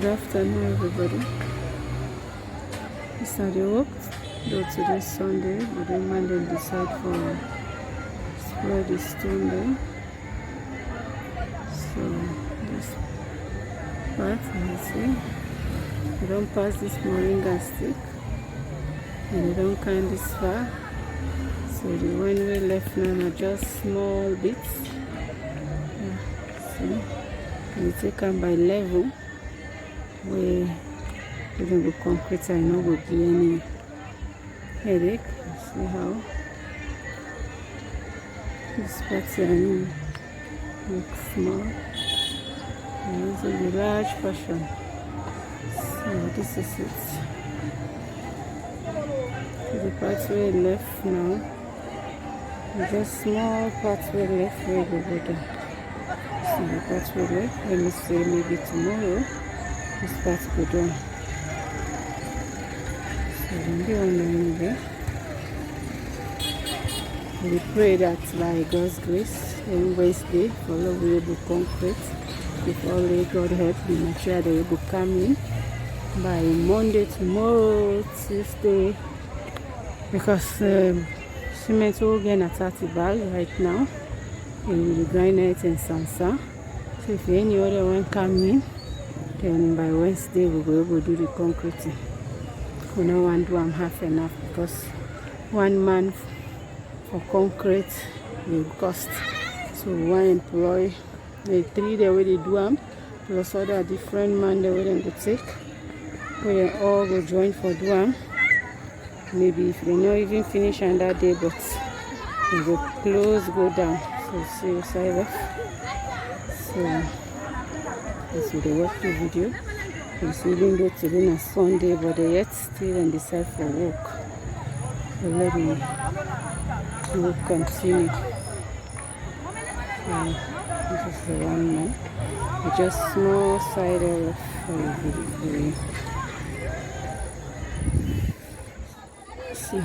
Good afternoon, everybody. These are the work. Though today's Sunday, but then Monday decide for spread the stone there. So this part, you see, you don't pass this moringa stick, and you don't count this far. So the one we left now are just small bits. Yeah, see, you take them by level. Where even with concrete, I know will be any headache. See how this pattern looks small. And this is a large portion. So this is it. The pathway left now. Just small pathway left where we go down. See the pathway left. Let me say maybe tomorrow. This part go down. So don't be wondering there. We pray that by God's grace, on Wednesday, follow we will concrete. If only God help, the material they will come in by Monday, tomorrow, Tuesday. Because cement will get at 30 bags right now. We will grind it in Sansa. So if any other one come in, then by Wednesday we will be able to do the concreting. We don't want to do half enough because 1 month for concrete will cost. So one employ the 3 days where they do them, plus other different man they will go take. We they all go join for do them. Maybe if they not even finish on that day, but they go close, go down. So see you side left. So this will watch the video. It's even though today is Sunday, but they yet still and decide for work. So let me work continue. So this is the one man. Just small side of the video. See.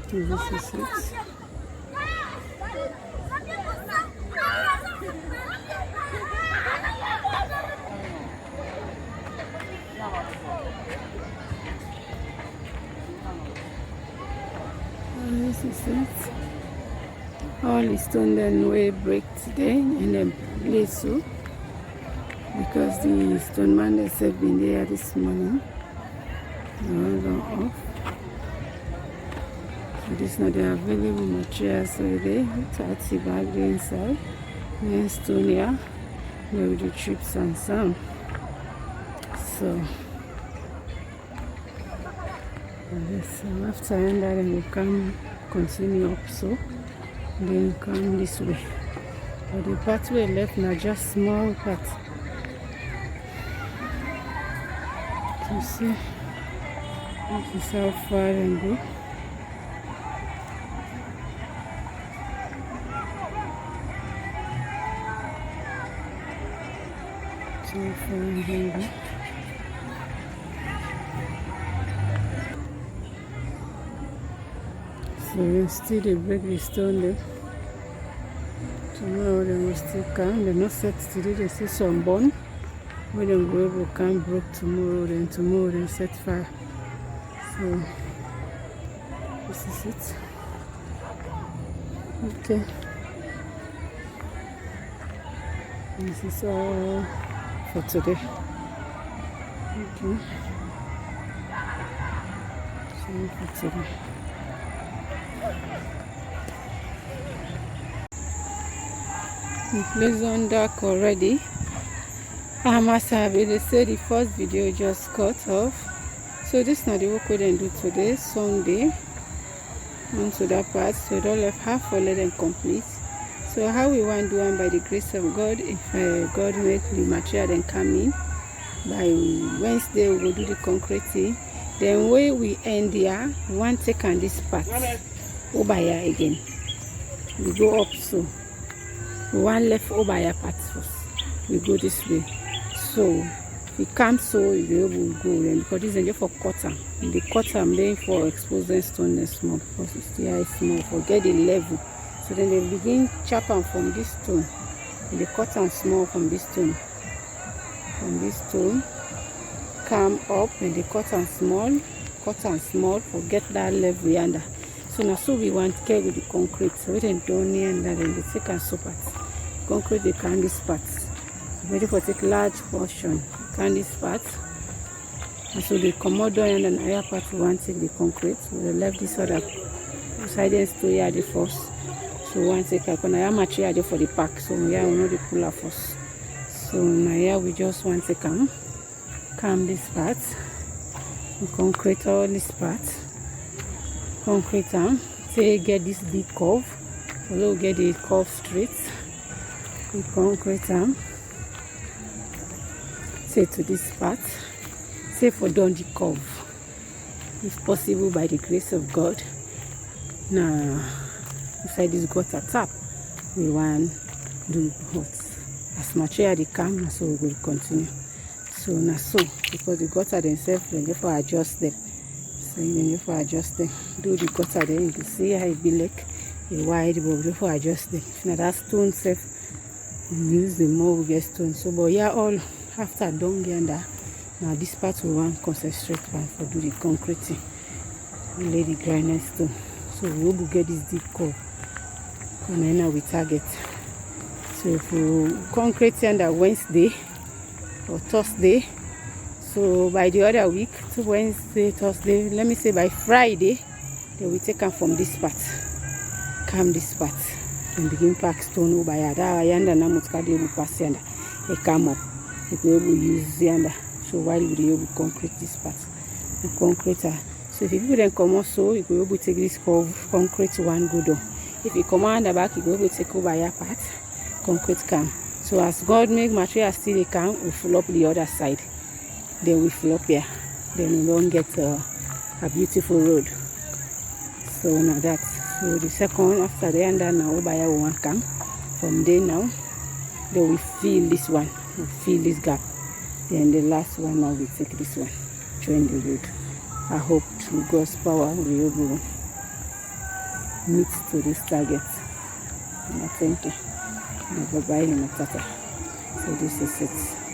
This is it. This is it. All the stone then will break today and then place so because the stone man has been there this morning. All gone off. So this is not the available materials so there. 30 bag inside. Then stone here. There with the chips and some. So after that then we can continue up so then come this way. But the pathway left now just small part. You see, this is how far and go. So far and go. So we still they break the stone there. Tomorrow they will still come. They're not set today, they see some bone. When they go able to come broke tomorrow, then tomorrow they set fire. So this is it. Okay. This is all for today. Okay. So for today. The place on dark already. They say the first video just cut off. So this is not the work we then do today, Sunday. Onto that part. So don't left half or let them complete. So how we want to do them by the grace of God, if God make the material then come in. By Wednesday we will do the concreting. Then when we end here, we want to take on this part. Over here again. We go up so. One left over here part first. We go this way. So we come so we will go then because this is just for quarter. The quarter I'm laying for exposing stone small because it's still small. Forget the level. So then they begin chop am from this stone. They cut am small from this stone. From this stone, come up and they cut am small, forget that level yonder. So now so we want care with the concrete. So we don't and then they take and soap it. Concrete they can this part. Ready for take large portion. Can this part. And so the commodore and then higher part we want take the concrete. So we left this other side and to here the first. So one take I can much here for the pack. So here we know the puller first. So now here we just want to come this part. We concrete all this part. Concrete arm. Say get this big curve. So we'll get the curve straight. We concrete arm. Say to this part. Say for down the curve. If possible by the grace of God. Now inside this gutter tap we want do hot. As much as they come, so we will continue. So now so because the gutter themselves, then therefore adjust them. So then therefore adjust them. Do the gutter then you can see how it be like a wide, but therefore adjust them. Now that stone self, use the more we get stone. So but yeah, all after done yonder. Now this part we want concentrate on for do the concreting. Lay the granite stone. So we will get this deep curve. And then now we target. So if we concrete under Wednesday or Thursday, so by the other week, to Wednesday, Thursday, let me say by Friday, then we take them from this part, come this part, and begin pack stone over here. That yonder na mutkade will pass yonder. They come up. They will use yonder. So while we will concrete this part, the concrete. So if people then come also, you will be able to take this curve, concrete one good on. If you come on the back, you will be able to take over your part. Concrete come. So as God make material still they can, we fill up the other side. Then we fill up here. Then we don't get a beautiful road. So now that. So the second after the end now over here we want come. From there now, then we fill this one. We fill this gap. Then the last one now we take this one. Join the road. I hope through God's power we will meet to this target. And I thank you. Bye-bye, Matata. So this is it.